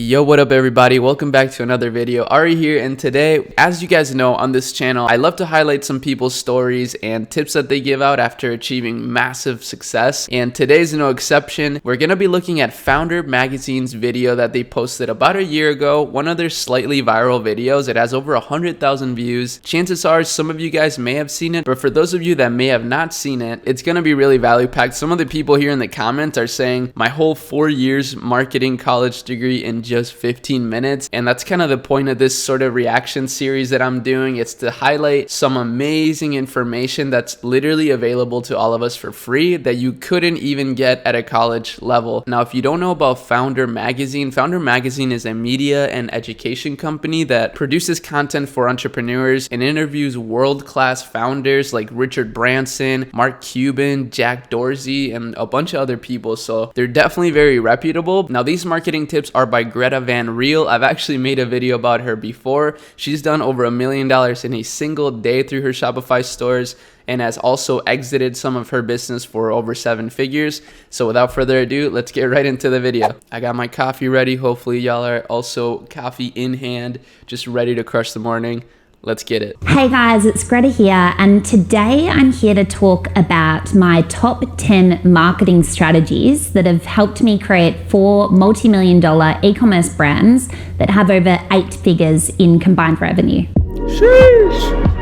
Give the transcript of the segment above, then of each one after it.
Yo, what up everybody? Welcome back to another video. Arie here, and today, as you guys know on this channel, I love to highlight some people's stories and tips that they give out after achieving massive success, and today's no exception. We're gonna be looking at Founder Magazine's video that they posted about a year ago, one of their slightly viral videos. It has over 100,000 views. Chances are some of you guys may have seen it, but for those of you that may have not seen it, it's gonna be really value packed. Some of the people here in the comments are saying my whole 4 years marketing college degree in just 15 minutes, and that's kind of the point of this sort of reaction series that I'm doing. It's to highlight some amazing information that's literally available to all of us for free that you couldn't even get at a college level. Now, if you don't know about Founder Magazine is a media and education company that produces content for entrepreneurs and interviews world-class founders like Richard Branson, Mark Cuban, Jack Dorsey, and a bunch of other people. So they're definitely very reputable. Now, these marketing tips are by Gretta Riel. I've actually made a video about her before. She's done over $1 million in a single day through her Shopify stores and has also exited some of her business for over 7 figures. So without further ado, let's get right into the video. I got my coffee ready. Hopefully y'all are also coffee in hand, just ready to crush the morning. Let's get it. Hey guys, it's Greta here, and today I'm here to talk about my top 10 marketing strategies that have helped me create 4 multi-million-dollar e-commerce brands that have over 8 figures in combined revenue. Sheesh.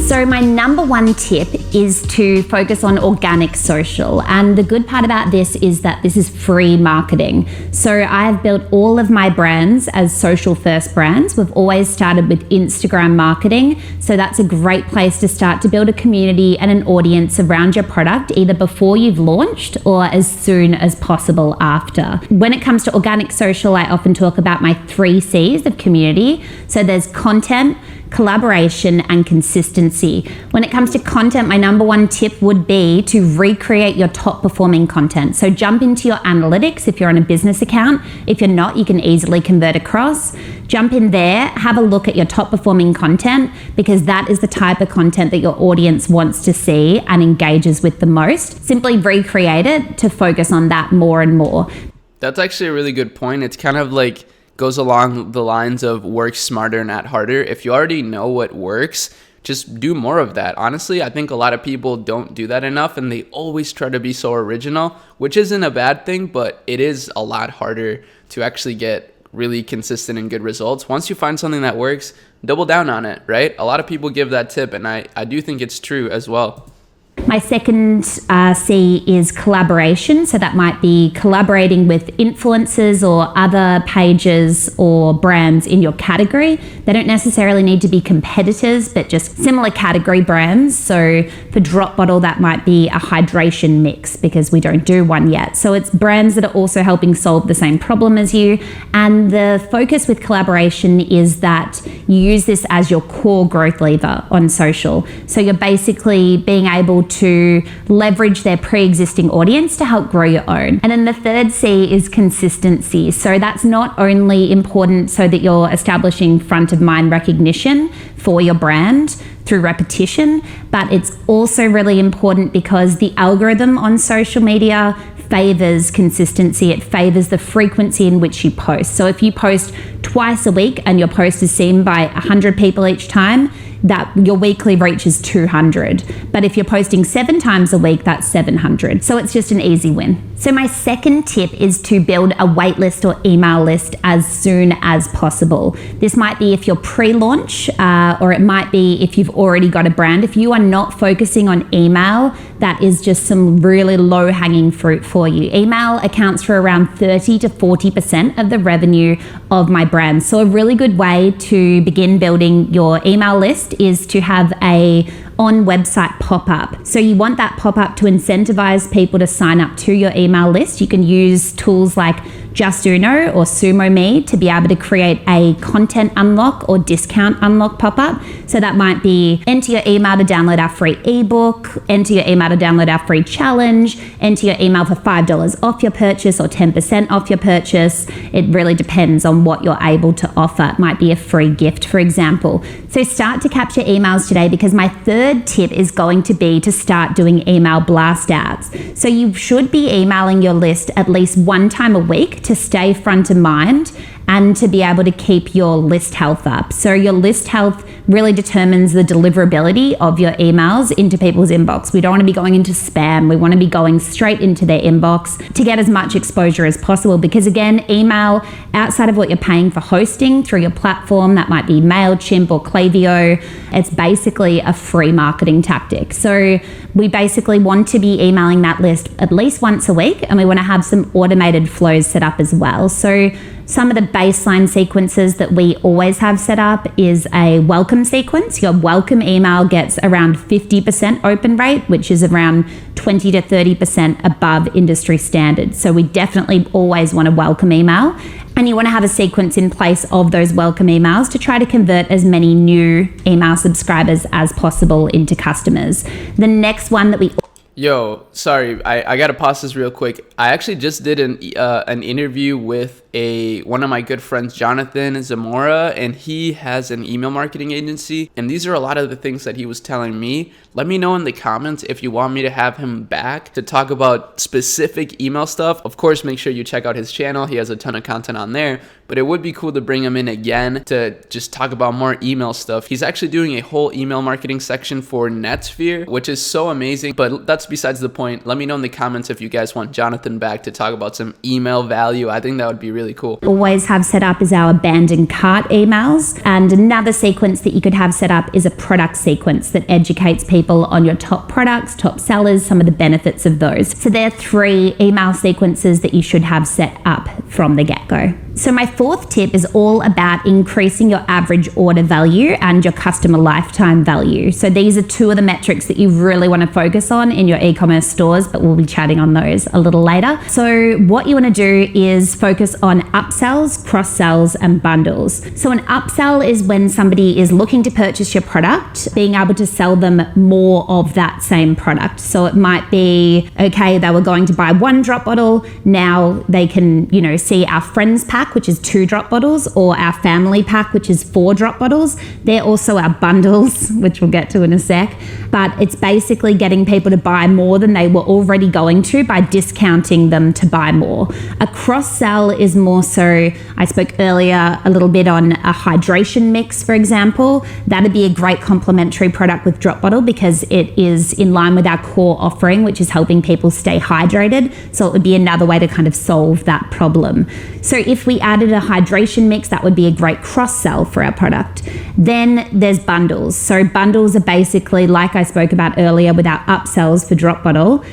So my number one tip is to focus on organic social. And the good part about this is that this is free marketing. So I've built all of my brands as social first brands. We've always started with Instagram marketing. So that's a great place to start to build a community and an audience around your product, either before you've launched or as soon as possible after. When it comes to organic social, I often talk about my 3 C's of community. So there's content, collaboration, and consistency. When it comes to content, my number one tip would be to recreate your top performing content. So jump into your analytics if you're on a business account. If you're not, you can easily convert across. Jump in there, have a look at your top performing content, because that is the type of content that your audience wants to see and engages with the most. Simply recreate it to focus on that more and more. That's actually a really good point. It's kind of like goes along the lines of work smarter, not harder. If you already know what works, just do more of that. Honestly, I think a lot of people don't do that enough, and they always try to be so original, which isn't a bad thing, but it is a lot harder to actually get really consistent and good results. Once you find something that works, double down on it, right? A lot of people give that tip, and I do think it's true as well. My second C is collaboration. So that might be collaborating with influencers or other pages or brands in your category. They don't necessarily need to be competitors, but just similar category brands. So for Drop Bottle, that might be a hydration mix, because we don't do one yet. So it's brands that are also helping solve the same problem as you. And the focus with collaboration is that you use this as your core growth lever on social. So you're basically being able to leverage their pre-existing audience to help grow your own. And then the third C is consistency. So that's not only important so that you're establishing front of mind recognition for your brand through repetition, but it's also really important because the algorithm on social media favors consistency. It favors the frequency in which you post. So if you post twice a week and your post is seen by 100 people each time, that your weekly reach is 200. But if you're posting 7 times a week, that's 700. So it's just an easy win. So my second tip is to build a waitlist or email list as soon as possible. This might be if you're pre-launch, or it might be if you've already got a brand. If you are not focusing on email, that is just some really low-hanging fruit for you. Email accounts for around 30 to 40% of the revenue of my brand. So a really good way to begin building your email list is to have a on website pop-up. So you want that pop-up to incentivize people to sign up to your email list. You can use tools like Just Uno or Sumo Me to be able to create a content unlock or discount unlock pop-up. So that might be enter your email to download our free ebook, enter your email to download our free challenge, enter your email for $5 off your purchase or 10% off your purchase. It really depends on what you're able to offer. It might be a free gift, for example. So start to capture emails today, because my third tip is going to be to start doing email blast outs. So you should be emailing your list at least one time a week to stay front of mind and to be able to keep your list health up. So your list health really determines the deliverability of your emails into people's inbox. We don't want to be going into spam. We want to be going straight into their inbox to get as much exposure as possible, because again, email, outside of what you're paying for hosting through your platform, that might be MailChimp or Klaviyo, it's basically a free marketing tactic. So we basically want to be emailing that list at least once a week, and we want to have some automated flows set up as well. So some of the baseline sequences that we always have set up is a welcome sequence. Your welcome email gets around 50% open rate, which is around 20 to 30% above industry standards. So we definitely always want a welcome email. And you want to have a sequence in place of those welcome emails to try to convert as many new email subscribers as possible into customers. The next one that we... Yo, sorry, I gotta pause this real quick. I actually just did an interview with one of my good friends, Jonathan Zamora, and he has an email marketing agency, and these are a lot of the things that he was telling me. Let me know in the comments if you want me to have him back to talk about specific email stuff. Of course, make sure you check out his channel. He has a ton of content on there, but it would be cool to bring him in again to just talk about more email stuff. He's actually doing a whole email marketing section for NetSphere, which is so amazing, but that's besides the point. Let me know in the comments if you guys want Jonathan back to talk about some email value. I think that would be really cool. Always have set up is our abandoned cart emails. And another sequence that you could have set up is a product sequence that educates people on your top products, top sellers, some of the benefits of those. So there are 3 email sequences that you should have set up from the get-go. So my fourth tip is all about increasing your average order value and your customer lifetime value. So these are 2 of the metrics that you really want to focus on in your e-commerce stores, but we'll be chatting on those a little later. So what you want to do is focus on upsells, cross-sells, and bundles. So an upsell is when somebody is looking to purchase your product, being able to sell them more of that same product. So it might be, okay, they were going to buy 1 drop bottle. Now they can, see our friends pack, which is 2 drop bottles, or our family pack, which is 4 drop bottles. They're also our bundles, which we'll get to in a sec. But it's basically getting people to buy more than they were already going to by discounting them to buy more. A cross-sell is more so, I spoke earlier a little bit on a hydration mix, for example. That'd be a great complementary product with drop bottle because it is in line with our core offering, which is helping people stay hydrated. So it would be another way to kind of solve that problem. So if we added a hydration mix, that would be a great cross-sell for our product. Then there's bundles. So bundles are basically, like I spoke about earlier with our upsells for drop bottle,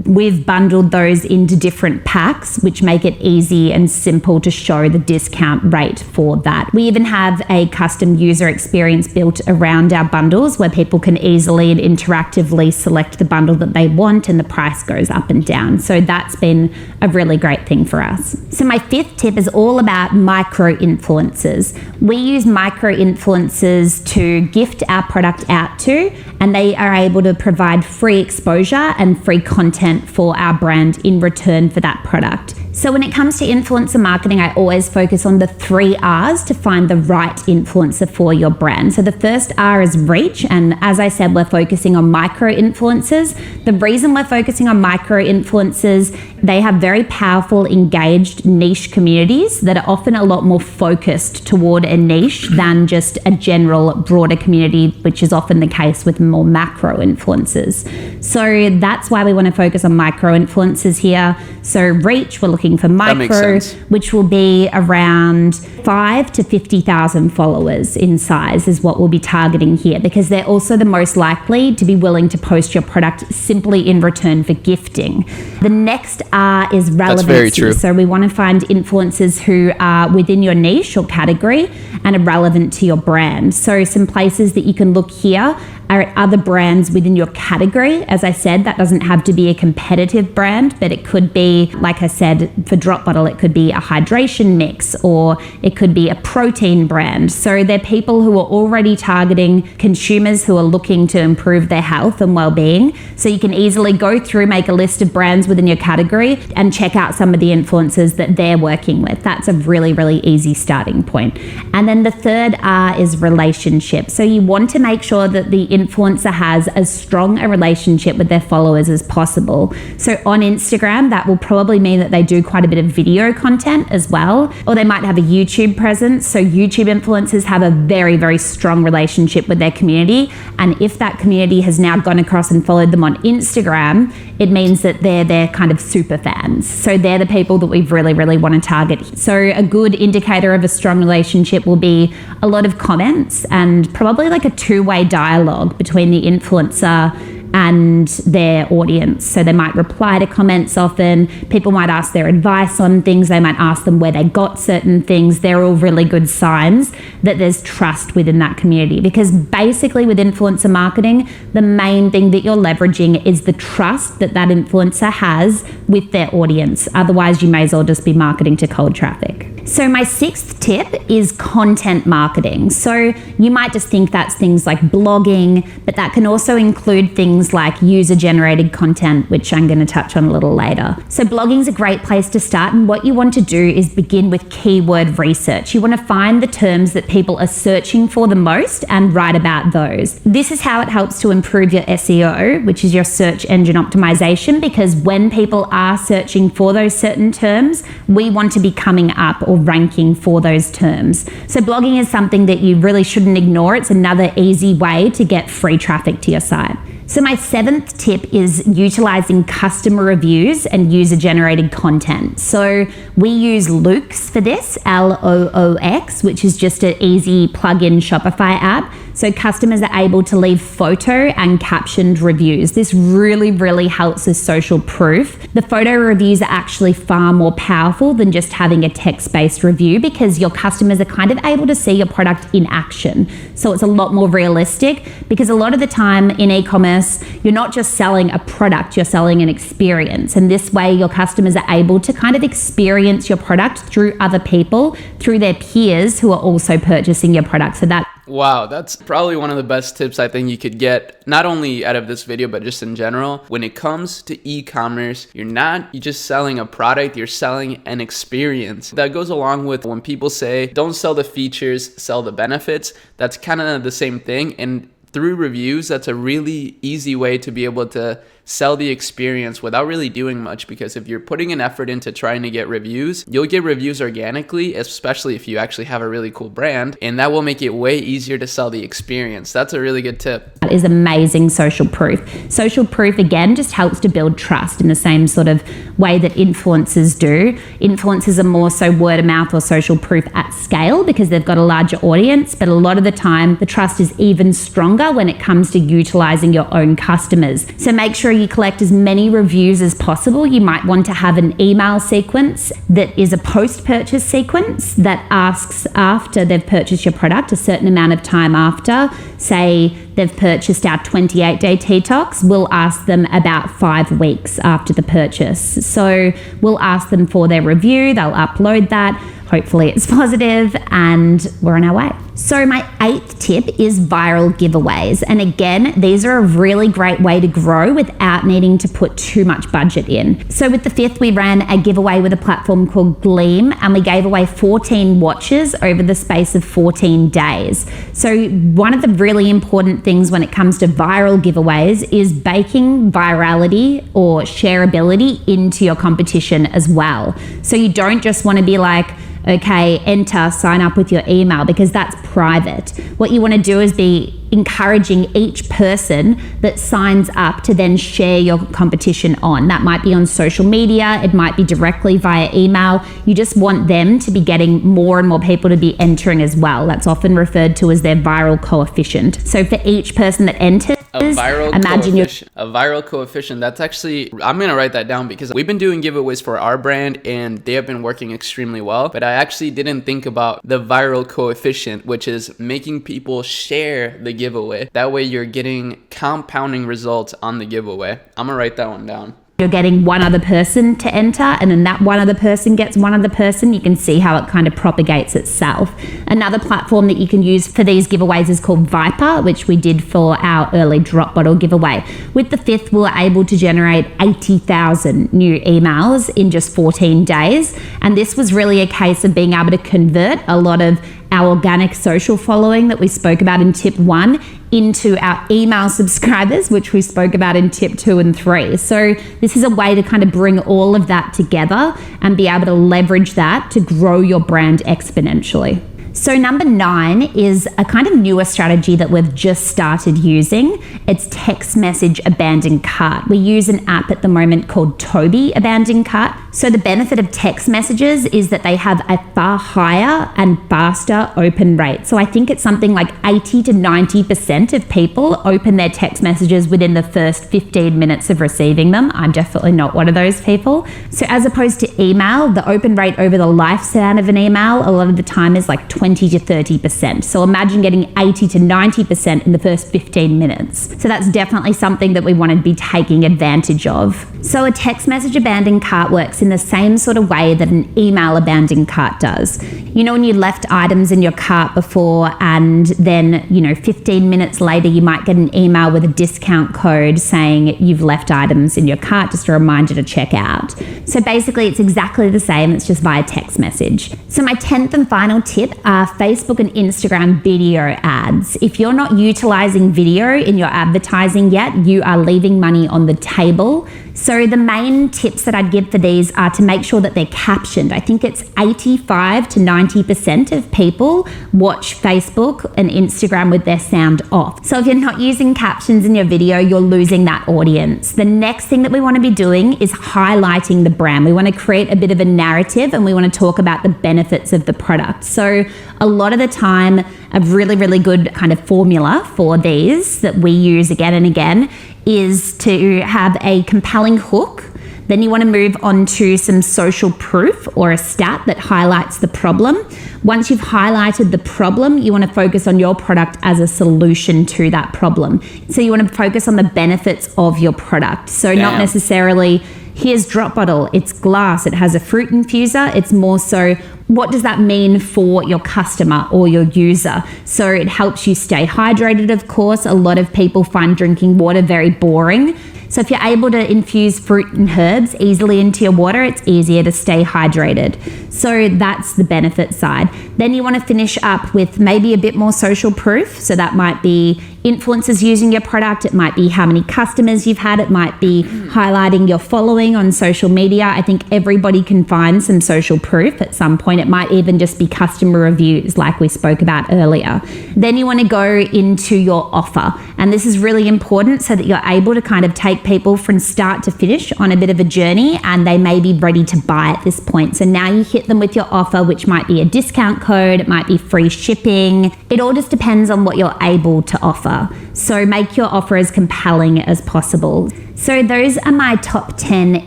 we've bundled those into different packs, which make it easy and simple to show the discount rate for that. We even have a custom user experience built around our bundles where people can easily and interactively select the bundle that they want and the price goes up and down. So that's been a really great thing for us. So my 5th tip is all about micro-influencers. We use micro-influencers to gift our product out to, and they are able to provide free exposure and free content for our brand in return for that product. So when it comes to influencer marketing, I always focus on the 3 R's to find the right influencer for your brand. So the first R is reach. And as I said, we're focusing on micro influencers. The reason we're focusing on micro influencers, they have very powerful, engaged niche communities that are often a lot more focused toward a niche than just a general broader community, which is often the case with more macro influencers. So that's why we want to focus on micro influencers here. So reach, we're looking for micro, which will be around 5 to 50,000 followers in size is what we'll be targeting here, because they're also the most likely to be willing to post your product simply in return for gifting. The next R is relevancy. That's very true. So we want to find influencers who are within your niche or category and are relevant to your brand. So some places that you can look here are at other brands within your category. As I said, that doesn't have to be a competitive brand, but it could be, like I said, for Drop Bottle, it could be a hydration mix, or it could be a protein brand. So they're people who are already targeting consumers who are looking to improve their health and well-being. So you can easily go through, make a list of brands within your category and check out some of the influencers that they're working with. That's a really, really easy starting point. And then the third R is relationship. So you want to make sure that the influencer has as strong a relationship with their followers as possible. So on Instagram, that will probably mean that they do quite a bit of video content as well, or they might have a YouTube presence. So YouTube influencers have a very, very strong relationship with their community. And if that community has now gone across and followed them on Instagram, it means that they're their kind of super fans. So they're the people that we really, really want to target. So a good indicator of a strong relationship will be a lot of comments and probably like a two-way dialogue between the influencer and their audience. So they might reply to comments often. People might ask their advice on things. They might ask them where they got certain things. They're all really good signs that there's trust within that community, because basically with influencer marketing, the main thing that you're leveraging is the trust that that influencer has with their audience. Otherwise, you may as well just be marketing to cold traffic. So my sixth tip is content marketing. So you might just think that's things like blogging, but that can also include things like user-generated content, which I'm going to touch on a little later. So blogging is a great place to start, and what you want to do is begin with keyword research. You want to find the terms that people are searching for the most and write about those. This is how it helps to improve your SEO, which is your search engine optimization, because when people are searching for those certain terms, we want to be coming up or ranking for those terms. So blogging is something that you really shouldn't ignore. It's another easy way to get free traffic to your site. So my seventh tip is utilizing customer reviews and user-generated content. So we use Loox for this, Loox, which is just an easy plug-in Shopify app. So customers are able to leave photo and captioned reviews. This really, really helps with social proof. The photo reviews are actually far more powerful than just having a text-based review, because your customers are kind of able to see your product in action. So it's a lot more realistic, because a lot of the time in e-commerce, you're not just selling a product, you're selling an experience. And this way your customers are able to kind of experience your product through other people, through their peers who are also purchasing your product. So that Wow, that's probably one of the best tips I think you could get, not only out of this video, but just in general. When it comes to e-commerce, you're just selling a product, you're selling an experience. That goes along with when people say, don't sell the features, sell the benefits. That's kind of the same thing. And through reviews, that's a really easy way to be able to sell the experience without really doing much, because if you're putting an effort into trying to get reviews, you'll get reviews organically, especially if you actually have a really cool brand, and that will make it way easier to sell the experience. That's a really good tip. That is amazing social proof. Social proof, again, just helps to build trust in the same sort of way that influencers do. Influencers are more so word of mouth or social proof at scale because they've got a larger audience, but a lot of the time the trust is even stronger when it comes to utilizing your own customers. So make sure you collect as many reviews as possible. You might want to have an email sequence that is a post-purchase sequence that asks after they've purchased your product, a certain amount of time after, say they've purchased our 28-day detox, we'll ask them about 5 weeks after the purchase. So we'll ask them for their review, they'll upload that, hopefully it's positive, and we're on our way. So my 8th tip is viral giveaways. And again, these are a really great way to grow without needing to put too much budget in. So with the 5th, we ran a giveaway with a platform called Gleam, and we gave away 14 watches over the space of 14 days. So one of the really important things when it comes to viral giveaways is baking virality or shareability into your competition as well. So you don't just want to be like, okay, enter, sign up with your email, because that's private. What you want to do is be encouraging each person that signs up to then share your competition on. That might be on social media, it might be directly via email. You just want them to be getting more and more people to be entering as well. That's often referred to as their viral coefficient. So for each person that enters, A viral Imagine coefficient. A viral coefficient. That's actually, I'm going to write that down because we've been doing giveaways for our brand and they have been working extremely well. But I actually didn't think about the viral coefficient, which is making people share the giveaway. That way you're getting compounding results on the giveaway. I'm going to write that one down. You're getting one other person to enter, and then that one other person gets one other person. You can see how it kind of propagates itself. Another platform that you can use for these giveaways is called Viper, which we did for our early drop bottle giveaway. With the 5th, we were able to generate 80,000 new emails in just 14 days. And this was really a case of being able to convert a lot of our organic social following that we spoke about in tip 1 into our email subscribers, which we spoke about in tip 2 and 3. So this is a way to kind of bring all of that together and be able to leverage that to grow your brand exponentially. So number 9 is a kind of newer strategy that we've just started using. It's text message abandoned cart. We use an app at the moment called Toby Abandoned Cart. So the benefit of text messages is that they have a far higher and faster open rate. So I think it's something like 80 to 90% of people open their text messages within the first 15 minutes of receiving them. I'm definitely not one of those people. So as opposed to email, the open rate over the lifespan of an email a lot of the time is like 20 to 30%. So imagine getting 80 to 90% in the first 15 minutes. So that's definitely something that we want to be taking advantage of. So a text message abandoned cart works in the same sort of way that an email abandoned cart does. You know, when you left items in your cart before and then, 15 minutes later, you might get an email with a discount code saying you've left items in your cart, just a reminder to check out. So basically it's exactly the same, it's just via text message. So my 10th and final tip are Facebook and Instagram video ads. If you're not utilizing video in your advertising yet, you are leaving money on the table. So the main tips that I'd give for these are to make sure that they're captioned. I think it's 85 to 90% of people watch Facebook and Instagram with their sound off. So if you're not using captions in your video, you're losing that audience. The next thing that we want to be doing is highlighting the brand. We want to create a bit of a narrative and we want to talk about the benefits of the product. So a lot of the time, a really, really good kind of formula for these that we use again and again is to have a compelling hook. Then you want to move on to some social proof or a stat that highlights the problem. Once you've highlighted the problem, you want to focus on your product as a solution to that problem. So you want to focus on the benefits of your product. So not necessarily, here's drop bottle, it's glass, it has a fruit infuser. It's more so, what does that mean for your customer or your user? So it helps you stay hydrated, of course. A lot of people find drinking water very boring. So if you're able to infuse fruit and herbs easily into your water, it's easier to stay hydrated. So that's the benefit side. Then you want to finish up with maybe a bit more social proof. So that might be influencers using your product. It might be how many customers you've had. It might be highlighting your following on social media. I think everybody can find some social proof at some point. It might even just be customer reviews like we spoke about earlier. Then you want to go into your offer. And this is really important so that you're able to kind of take people from start to finish on a bit of a journey and they may be ready to buy at this point. So now you hit them with your offer, which might be a discount code, it might be free shipping. It all just depends on what you're able to offer. So make your offer as compelling as possible. So those are my top 10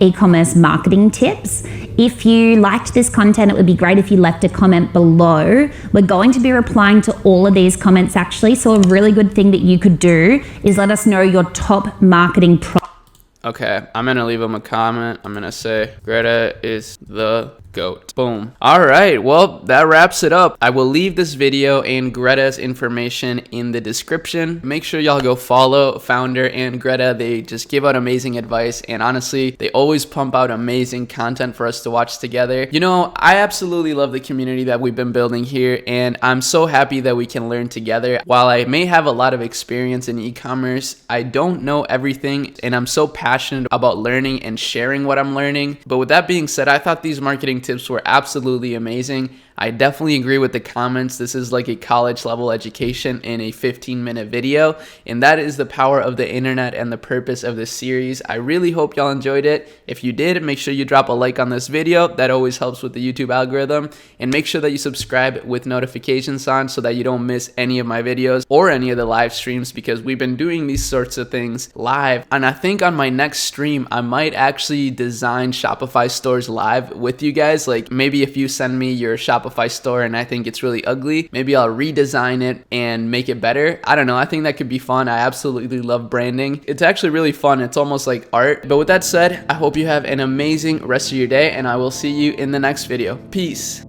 e-commerce marketing tips. If you liked this content, it would be great if you left a comment below. We're going to be replying to all of these comments actually. So a really good thing that you could do is let us know your top marketing Okay, I'm gonna leave him a comment. I'm gonna say Gretta is the GOAT. Boom. All right, well, that wraps it up. I will leave this video and Gretta's information in the description. Make sure y'all go follow Founder and Gretta. They just give out amazing advice, and honestly, they always pump out amazing content for us to watch together. You know, I absolutely love the community that we've been building here, and I'm so happy that we can learn together. While I may have a lot of experience in e-commerce, I don't know everything, and I'm so passionate about learning and sharing what I'm learning. But with that being said, I thought these marketing tips were absolutely amazing. I definitely agree with the comments. This is like a college level education in a 15-minute video, and that is the power of the internet and the purpose of this series. I really hope y'all enjoyed it. If you did, make sure you drop a like on this video. That always helps with the YouTube algorithm, and make sure that you subscribe with notifications on so that you don't miss any of my videos or any of the live streams, because we've been doing these sorts of things live. And I think on my next stream I might actually design Shopify stores live with you guys. Like maybe if you send me your Shopify store and I think it's really ugly, maybe I'll redesign it and make it better. I don't know, I think that could be fun. I absolutely love branding. It's actually really fun. It's almost like art. But with that said, I hope you have an amazing rest of your day, and I will see you in the next video. Peace.